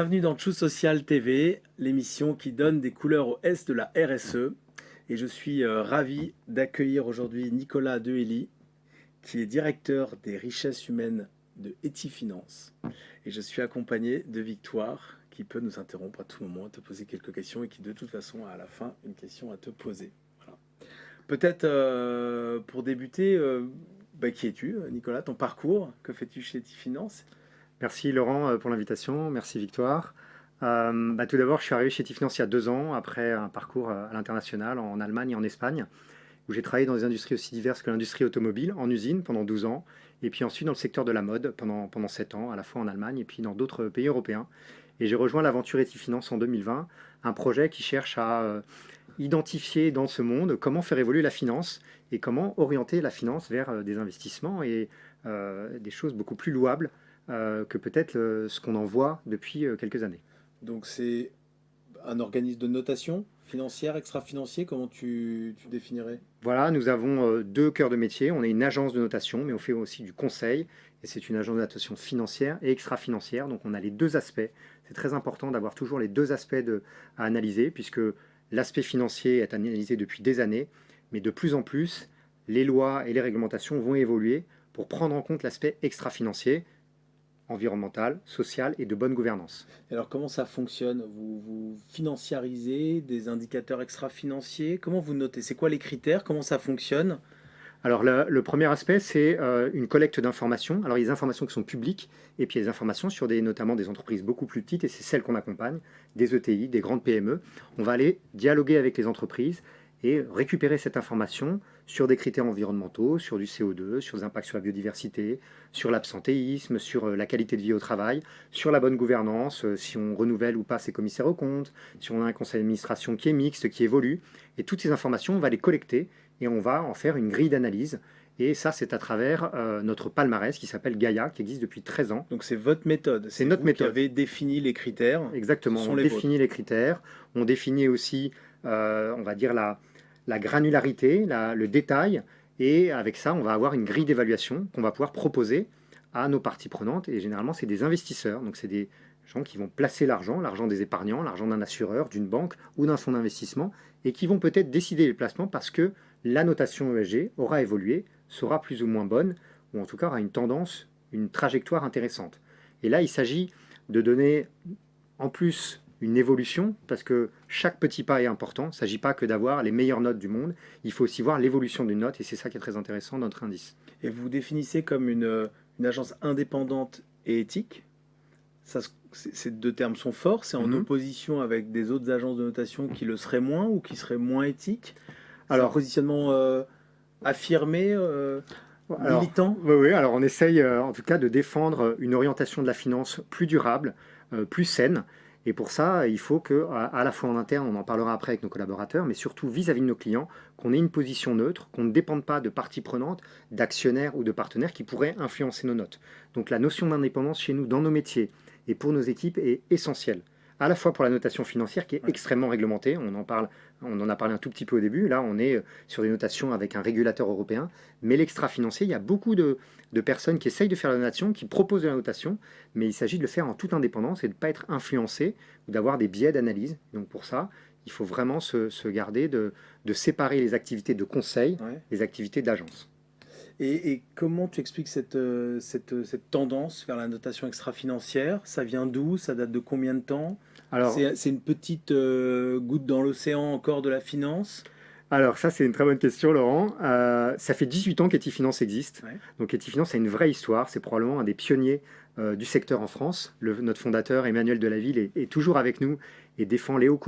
Bienvenue dans True Social TV, l'émission qui donne des couleurs au S de la RSE. Et je suis ravi d'accueillir aujourd'hui Nicolas Dehély, qui est directeur des richesses humaines de Etifinance. Et je suis accompagné de Victoire, qui peut nous interrompre à tout moment, te poser quelques questions et qui de toute façon a à la fin une question à te poser. Voilà. Peut-être pour débuter, qui es-tu, Nicolas? Ton parcours, que fais-tu chez Etifinance? Merci Laurent pour l'invitation, merci Victoire. Tout d'abord, je suis arrivé chez Etifinance il y a 2 ans, après un parcours à l'international en Allemagne et en Espagne, où j'ai travaillé dans des industries aussi diverses que l'industrie automobile, en usine pendant 12 ans, et puis ensuite dans le secteur de la mode pendant 7 ans, à la fois en Allemagne et puis dans d'autres pays européens. Et j'ai rejoint l'aventure Etifinance en 2020, un projet qui cherche à identifier dans ce monde comment faire évoluer la finance et comment orienter la finance vers des investissements et des choses beaucoup plus louables que peut-être ce qu'on en voit depuis quelques années. Donc c'est un organisme de notation financière, extra-financier, comment tu définirais? Voilà, nous avons 2 cœurs de métier. On est une agence de notation, mais on fait aussi du conseil. Et c'est une agence de notation financière et extra-financière. Donc on a les deux aspects. C'est très important d'avoir toujours les deux aspects à analyser, puisque l'aspect financier est analysé depuis des années. Mais de plus en plus, les lois et les réglementations vont évoluer pour prendre en compte l'aspect extra-financier, environnemental, social et de bonne gouvernance. Et alors comment ça fonctionne? Vous financiarisez des indicateurs extra-financiers? Comment vous notez? C'est quoi les critères? Comment ça fonctionne? Alors le premier aspect, c'est une collecte d'informations. Alors il y a des informations qui sont publiques et puis il y a des informations sur notamment des entreprises beaucoup plus petites et c'est celles qu'on accompagne, des ETI, des grandes PME. On va aller dialoguer avec les entreprises et récupérer cette information sur des critères environnementaux, sur du CO2, sur des impacts sur la biodiversité, sur l'absentéisme, sur la qualité de vie au travail, sur la bonne gouvernance, si on renouvelle ou pas ses commissaires aux comptes, si on a un conseil d'administration qui est mixte, qui évolue. Et toutes ces informations, on va les collecter et on va en faire une grille d'analyse. Et ça, c'est à travers notre palmarès qui s'appelle Gaia, qui existe depuis 13 ans. Donc c'est votre méthode, C'est c'est notre vous qui méthode. avez défini les critères, ce Exactement, sont on les définit vôtres. les critères, on définit aussi, on va dire, la granularité, le détail, et avec ça, on va avoir une grille d'évaluation qu'on va pouvoir proposer à nos parties prenantes, et généralement, c'est des investisseurs, donc c'est des gens qui vont placer l'argent des épargnants, l'argent d'un assureur, d'une banque ou d'un fonds d'investissement, et qui vont peut-être décider les placements parce que la notation ESG aura évolué, sera plus ou moins bonne, ou en tout cas aura une tendance, une trajectoire intéressante. Et là, il s'agit de donner en plus une évolution, parce que chaque petit pas est important. Il ne s'agit pas que d'avoir les meilleures notes du monde, il faut aussi voir l'évolution d'une note, et c'est ça qui est très intéressant dans notre indice. Et vous vous définissez comme une agence indépendante et éthique. Ces deux termes sont forts, c'est en Mhm. opposition avec des autres agences de notation qui le seraient moins ou qui seraient moins éthiques. C'est un Alors, positionnement affirmé, alors, militant. oui, oui, alors on essaye en tout cas de défendre une orientation de la finance plus durable, plus saine. Et pour ça, il faut que, à la fois en interne, on en parlera après avec nos collaborateurs, mais surtout vis-à-vis de nos clients, qu'on ait une position neutre, qu'on ne dépende pas de parties prenantes, d'actionnaires ou de partenaires qui pourraient influencer nos notes. Donc la notion d'indépendance chez nous, dans nos métiers et pour nos équipes, est essentielle. À la fois pour la notation financière qui est Ouais. extrêmement réglementée, on en a parlé un tout petit peu au début, là on est sur des notations avec un régulateur européen, mais l'extra-financier, il y a beaucoup de personnes qui essayent de faire la notation, qui proposent de la notation, mais il s'agit de le faire en toute indépendance et de ne pas être influencé ou d'avoir des biais d'analyse. Donc pour ça, il faut vraiment se garder de séparer les activités de conseil Ouais. des activités d'agence. Et comment tu expliques cette tendance vers la notation extra-financière? Ça vient d'où? Ça date de combien de temps? Alors, C'est une petite goutte dans l'océan encore de la finance? Alors ça, c'est une très bonne question, Laurent. Ça fait 18 ans qu'Etifinance existe. Ouais. Donc Etifinance a une vraie histoire. C'est probablement un des pionniers du secteur en France. Notre fondateur, Emmanuel Delaville, est toujours avec nous et défend les haut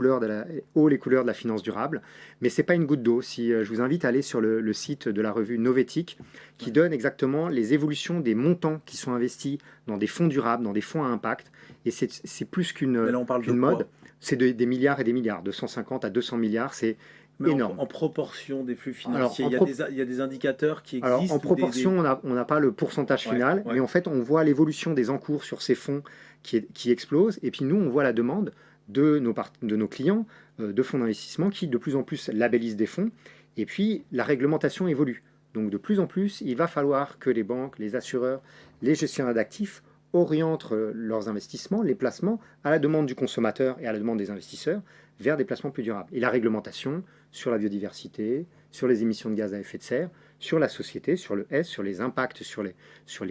les couleurs de la finance durable. Mais ce n'est pas une goutte d'eau. Si je vous invite à aller sur le site de la revue Novetic, qui Ouais. donne exactement les évolutions des montants qui sont investis dans des fonds durables, dans des fonds à impact. Et c'est plus Mais qu'une là, on parle de qu'une mode. quoi? C'est des milliards et des milliards, de 150 à 200 milliards. C'est Mais énorme. en proportion des flux Alors, financiers, il y a des indicateurs qui Alors, en existent ou proportion, on n'a pas le pourcentage Ouais, final, mais ouais. en fait, on voit l'évolution des encours sur ces fonds qui explosent. Et puis, nous, on voit la demande de nos clients, de fonds d'investissement, qui de plus en plus labellisent des fonds. Et puis, la réglementation évolue. Donc, de plus en plus, il va falloir que les banques, les assureurs, les gestionnaires d'actifs orientent leurs investissements, les placements, à la demande du consommateur et à la demande des investisseurs, vers des placements plus durables. Et la réglementation sur la biodiversité, sur les émissions de gaz à effet de serre, sur la société, sur le S, sur les impacts sur les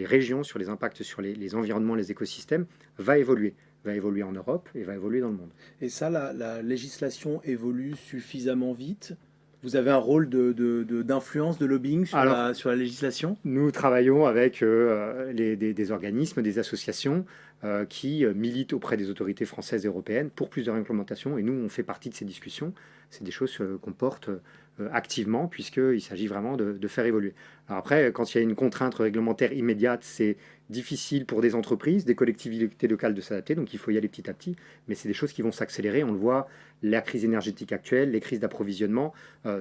régions, sur les impacts sur les environnements, les écosystèmes, va évoluer en Europe et va évoluer dans le monde. Et ça, la législation évolue suffisamment vite. Vous avez un rôle d'influence, de lobbying sur la législation? Nous travaillons avec des organismes, des associations qui militent auprès des autorités françaises et européennes pour plus de réglementation. Et nous, on fait partie de ces discussions. C'est des choses qu'on porte activement, puisqu'il s'agit vraiment de faire évoluer. Alors après, quand il y a une contrainte réglementaire immédiate, c'est difficile pour des entreprises, des collectivités locales de s'adapter, donc il faut y aller petit à petit, mais c'est des choses qui vont s'accélérer. On le voit, la crise énergétique actuelle, les crises d'approvisionnement,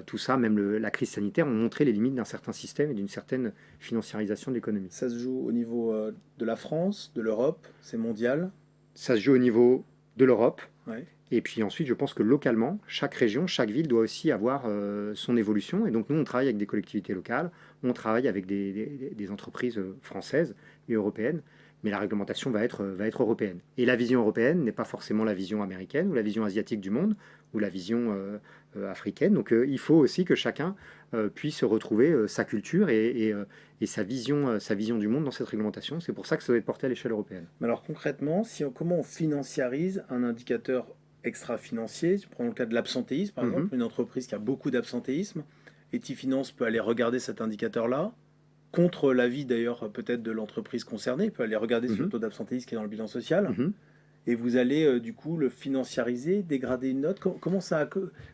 tout ça, même la crise sanitaire, ont montré les limites d'un certain système et d'une certaine financiarisation de l'économie. Ça se joue au niveau de la France, de l'Europe, c'est mondial? Ça se joue au niveau de l'Europe. Ouais. Et puis ensuite, je pense que localement, chaque région, chaque ville doit aussi avoir son évolution. Et donc nous, on travaille avec des collectivités locales, on travaille avec des entreprises françaises et européennes, mais la réglementation va être européenne. Et la vision européenne n'est pas forcément la vision américaine ou la vision asiatique du monde ou la vision africaine. Donc il faut aussi que chacun puisse retrouver sa culture et sa vision du monde dans cette réglementation. C'est pour ça que ça doit être porté à l'échelle européenne. Mais alors concrètement, comment on financiarise un indicateur extra-financier? Si on prend le cas de l'absentéisme, par exemple, une entreprise qui a beaucoup d'absentéisme, Etifinance peut aller regarder cet indicateur-là, contre l'avis d'ailleurs peut-être de l'entreprise concernée, peut aller regarder ce taux d'absentéisme qui est dans le bilan social, et vous allez du coup le financiariser, dégrader une note.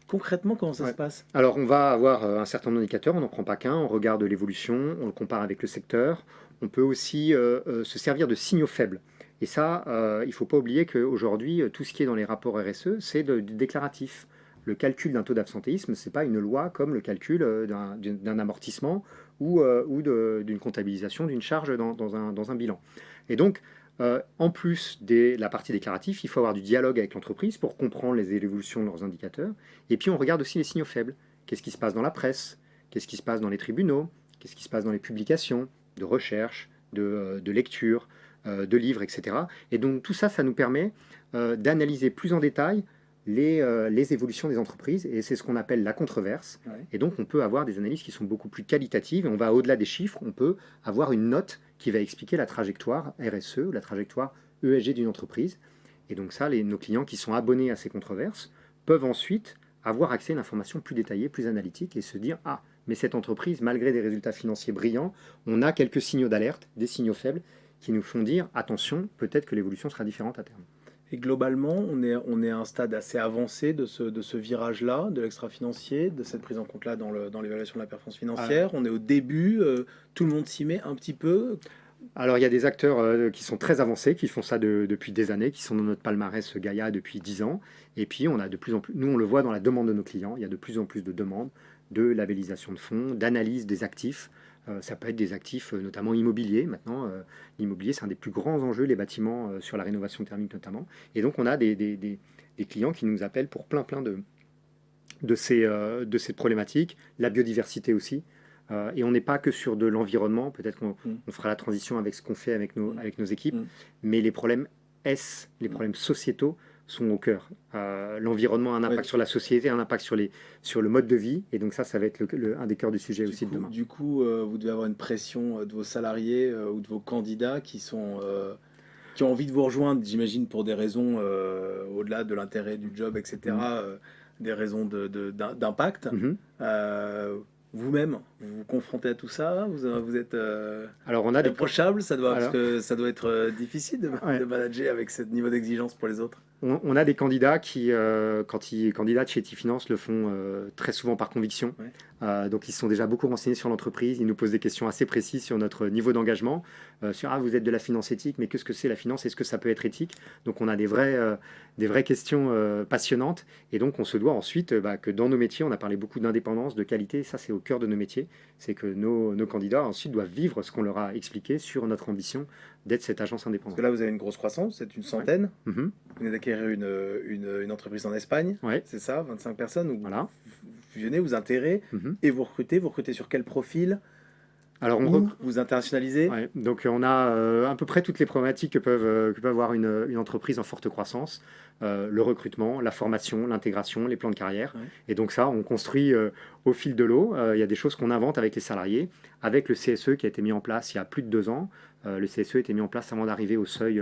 Concrètement, comment ça se passe? Alors on va avoir un certain nombre d'indicateurs, on n'en prend pas qu'un, on regarde l'évolution, on le compare avec le secteur, on peut aussi se servir de signaux faibles. Et ça, il ne faut pas oublier qu'aujourd'hui, tout ce qui est dans les rapports RSE, c'est du déclaratif. Le calcul d'un taux d'absentéisme, ce n'est pas une loi comme le calcul d'un amortissement ou d'une comptabilisation d'une charge dans un bilan. Et donc, en plus de la partie déclarative, il faut avoir du dialogue avec l'entreprise pour comprendre les évolutions de leurs indicateurs. Et puis, on regarde aussi les signaux faibles. Qu'est-ce qui se passe dans la presse? Qu'est-ce qui se passe dans les tribunaux? Qu'est-ce qui se passe dans les publications de recherche, de lecture, de livres, etc. Et donc, tout ça, ça nous permet d'analyser plus en détail les évolutions des entreprises, et c'est ce qu'on appelle la controverse. Ouais. Et donc on peut avoir des analyses qui sont beaucoup plus qualitatives, et on va au-delà des chiffres, on peut avoir une note qui va expliquer la trajectoire RSE, la trajectoire ESG d'une entreprise. Et donc ça, nos clients qui sont abonnés à ces controverses peuvent ensuite avoir accès à une information plus détaillée, plus analytique, et se dire « Ah, mais cette entreprise, malgré des résultats financiers brillants, on a quelques signaux d'alerte, des signaux faibles, qui nous font dire « Attention, peut-être que l'évolution sera différente à terme ». Et globalement, on est à un stade assez avancé de ce virage-là, de l'extra-financier, de cette prise en compte-là dans l'évaluation de la performance financière. On est au début, tout le monde s'y met un petit peu. Alors il y a des acteurs qui sont très avancés, qui font ça depuis des années, qui sont dans notre palmarès Gaïa depuis 10 ans. Et puis on a de plus en plus, nous on le voit dans la demande de nos clients, il y a de plus en plus de demandes de labellisation de fonds, d'analyse des actifs. Ça peut être des actifs notamment immobiliers. Maintenant, l'immobilier, c'est un des plus grands enjeux, les bâtiments sur la rénovation thermique notamment. Et donc, on a des clients qui nous appellent pour plein de ces problématiques. La biodiversité aussi. Et on n'est pas que sur de l'environnement. Peut-être qu'on fera la transition avec ce qu'on fait avec nos équipes. Mais les problèmes les problèmes sociétaux sont au cœur. L'environnement a un impact sur la société, un impact sur le mode de vie, et donc ça va être un des cœurs du sujet aussi de demain. Du coup, vous devez avoir une pression de vos salariés ou de vos candidats qui ont envie de vous rejoindre, j'imagine, pour des raisons au-delà de l'intérêt du job, etc., des raisons d'impact. Vous-même, vous vous confrontez à tout ça? Vous êtes alors on a approchable, parce que ça doit être difficile de manager avec ce niveau d'exigence pour les autres. On a des candidats qui, quand ils candidatent chez Etifinance, le font très souvent par conviction. Donc ils sont déjà beaucoup renseignés sur l'entreprise, ils nous posent des questions assez précises sur notre niveau d'engagement, sur vous êtes de la finance éthique, mais qu'est-ce que c'est la finance, est-ce que ça peut être éthique? Donc on a des vraies questions passionnantes, et donc on se doit ensuite que dans nos métiers, on a parlé beaucoup d'indépendance, de qualité, ça c'est au cœur de nos métiers, c'est que nos candidats ensuite doivent vivre ce qu'on leur a expliqué sur notre ambition d'être cette agence indépendante. Parce que là vous avez une grosse croissance, c'est une centaine, vous venez d'acquérir une entreprise en Espagne, c'est ça, 25 personnes, où vous fusionnez, vous intégrez, et vous recrutez sur quel profil? Alors, Ou vous internationalisez? ouais, donc on a à peu près toutes les problématiques que peut avoir une entreprise en forte croissance. Le recrutement, la formation, l'intégration, les plans de carrière. Ouais. Et donc ça, on construit au fil de l'eau. Il y a des choses qu'on invente avec les salariés, avec le CSE qui a été mis en place il y a plus de 2 ans. Le CSE a été mis en place avant d'arriver au seuil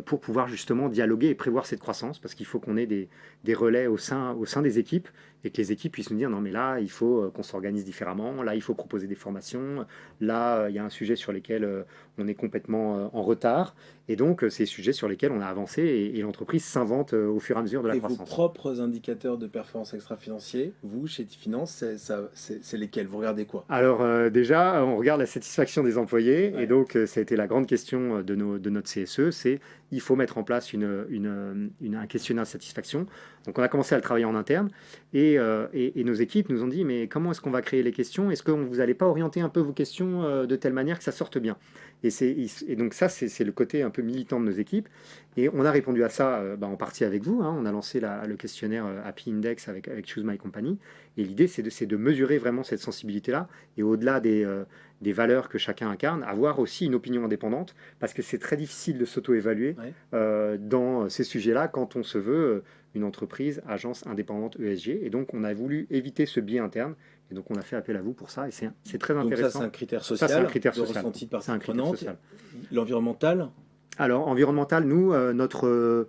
pour pouvoir justement dialoguer et prévoir cette croissance, parce qu'il faut qu'on ait des relais au sein des équipes et que les équipes puissent nous dire non mais là il faut qu'on s'organise différemment, là il faut proposer des formations, là il y a un sujet sur lequel on est complètement en retard, et donc c'est des sujets sur lesquels on a avancé, et l'entreprise s'invente au fur et à mesure de la Et vos croissance. propres indicateurs de performance extra-financier, vous, chez Tifinance, c'est lesquels? Vous regardez quoi? Alors déjà, on regarde la satisfaction des employés, et Ouais. donc ça a été la grande question de notre CSE, c'est il faut mettre en place un questionnaire de satisfaction. Donc on a commencé à le travailler en interne, et nos équipes nous ont dit mais comment est-ce qu'on va créer les questions? Est-ce que vous n'allez pas orienter un peu vos questions de telle manière que ça sorte bien? Et donc ça, c'est le côté un peu militant de nos équipes. Et on a répondu à ça en partie avec vous, hein. On a lancé le questionnaire Happy Index avec Choose My Company. Et l'idée, c'est de mesurer vraiment cette sensibilité-là, et au-delà des valeurs que chacun incarne, avoir aussi une opinion indépendante, parce que c'est très difficile de s'auto-évaluer Ouais. dans ces sujets-là quand on se veut une entreprise, agence indépendante ESG. Et donc, on a voulu éviter ce biais interne. Et donc, on a fait appel à vous pour ça. Et c'est très Donc ça, c'est intéressant. un critère Ça, c'est un social critère de social. ressenti de C'est partie un critère prenante. social. L'environnemental, Alors, environnemental, nous, notre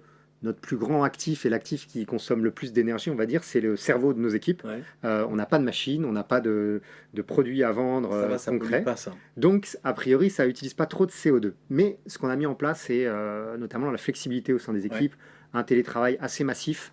plus grand actif et l'actif qui consomme le plus d'énergie, on va dire, c'est le cerveau de nos équipes. ouais. On n'a pas de machine, on n'a pas de produits à vendre Ça va, ça pollue concrets. pas, ça. Donc, a priori, ça n'utilise pas trop de CO2. Mais ce qu'on a mis en place, c'est notamment la flexibilité au sein des Ouais. équipes, un télétravail assez massif,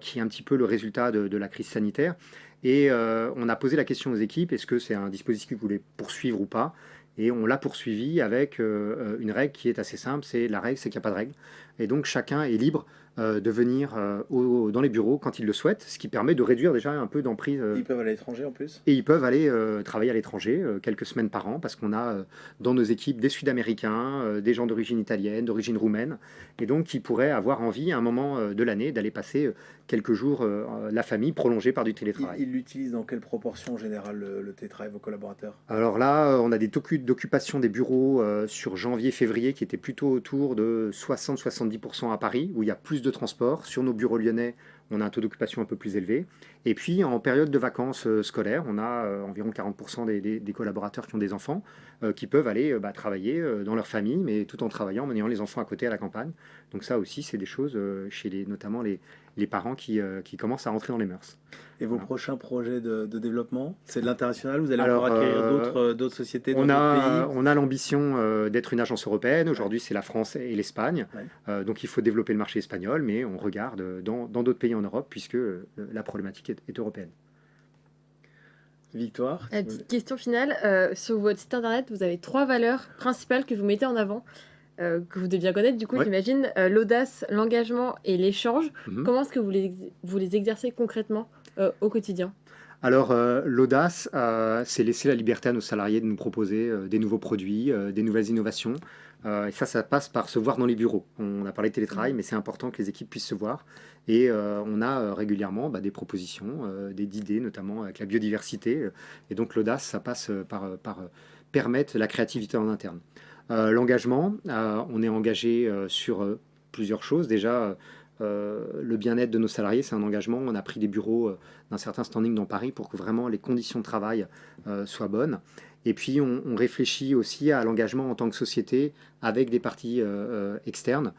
qui est un petit peu le résultat de la crise sanitaire. Et on a posé la question aux équipes, est-ce que c'est un dispositif que vous voulez poursuivre ou pas? Et on l'a poursuivi avec une règle qui est assez simple, la règle, c'est qu'il n'y a pas de règle. Et donc chacun est libre de venir dans les bureaux quand il le souhaite, ce qui permet de réduire déjà un peu d'emprise. Ils peuvent aller à l'étranger en plus. Et ils peuvent aller travailler à l'étranger quelques semaines par an, parce qu'on a dans nos équipes des Sud-Américains, des gens d'origine italienne, d'origine roumaine, et donc qui pourraient avoir envie à un moment de l'année d'aller passer quelques jours la famille, prolongée par du télétravail. Ils l'utilisent dans quelle proportion en général, le télétravail, vos collaborateurs? Alors là, on a des taux d'occupation des bureaux sur janvier-février qui étaient plutôt autour de 60-70% à Paris, où il y a plus de transport. Sur nos bureaux lyonnais, on a un taux d'occupation un peu plus élevé. Et puis, en période de vacances scolaires, on a environ 40% des collaborateurs qui ont des enfants, qui peuvent aller travailler dans leur famille, mais tout en travaillant, en ayant les enfants à côté à la campagne. Donc ça aussi, c'est des choses chez notamment les parents qui commencent à rentrer dans les mœurs. Et vos Voilà. prochains projets de développement, c'est de l'international? Vous allez Alors, encore acquérir d'autres sociétés dans On d'autres a, pays? on a l'ambition d'être une agence européenne. Aujourd'hui, c'est la France et l'Espagne. Ouais. Donc, il faut développer le marché espagnol, mais on regarde dans d'autres pays en Europe, puisque la problématique est européenne. Victoire? Petite question finale. Sur votre site internet, vous avez 3 valeurs principales que vous mettez en avant, que vous devez bien connaître, du coup, Ouais. j'imagine. L'audace, l'engagement et l'échange. Mhm. Comment est-ce que vous les exercez concrètement au quotidien? Alors, l'audace, c'est laisser la liberté à nos salariés de nous proposer des nouveaux produits, des nouvelles innovations. Et ça passe par se voir dans les bureaux. On a parlé de télétravail, mais c'est important que les équipes puissent se voir. Et on a régulièrement des propositions, d'idées, notamment avec la biodiversité. Et donc, l'audace, ça passe par permettre la créativité en interne. L'engagement, on est engagé sur plusieurs choses. Déjà, le bien-être de nos salariés, c'est un engagement. On a pris des bureaux d'un certain standing dans Paris pour que vraiment les conditions de travail soient bonnes. Et puis, on réfléchit aussi à l'engagement en tant que société avec des parties externes.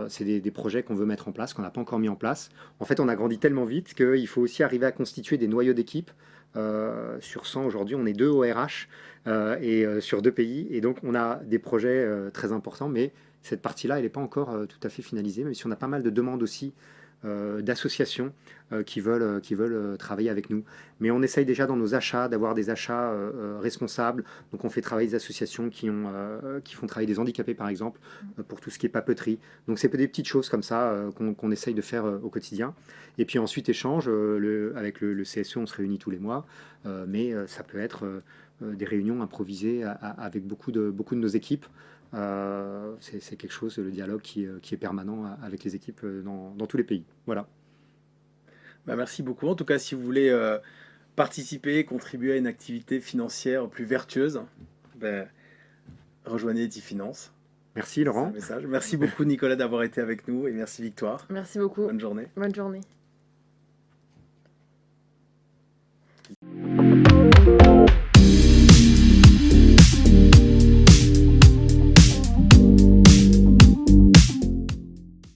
C'est des projets qu'on veut mettre en place, qu'on n'a pas encore mis en place. En fait, on a grandi tellement vite qu'il faut aussi arriver à constituer des noyaux d'équipe. Sur 100 aujourd'hui, on est 2 au RH sur 2 pays. Et donc, on a des projets très importants, mais cette partie-là, elle n'est pas encore tout à fait finalisée, même si on a pas mal de demandes aussi d'associations qui veulent travailler avec nous. Mais on essaye déjà dans nos achats d'avoir des achats responsables. Donc on fait travailler des associations qui font travailler des handicapés, par exemple, pour tout ce qui est papeterie. Donc c'est des petites choses comme ça qu'on essaye de faire au quotidien. Et puis ensuite, échange. Avec le CSE, on se réunit tous les mois. Mais ça peut être des réunions improvisées avec beaucoup de nos équipes. C'est quelque chose, le dialogue qui est permanent avec les équipes dans tous les pays. Voilà. Bah, merci beaucoup. En tout cas, si vous voulez participer, contribuer à une activité financière plus vertueuse, ben, rejoignez Etifinance. Merci C'est un Laurent. message. Merci beaucoup Nicolas d'avoir été avec nous et merci Victoire. Merci beaucoup. Bonne journée. Bonne journée.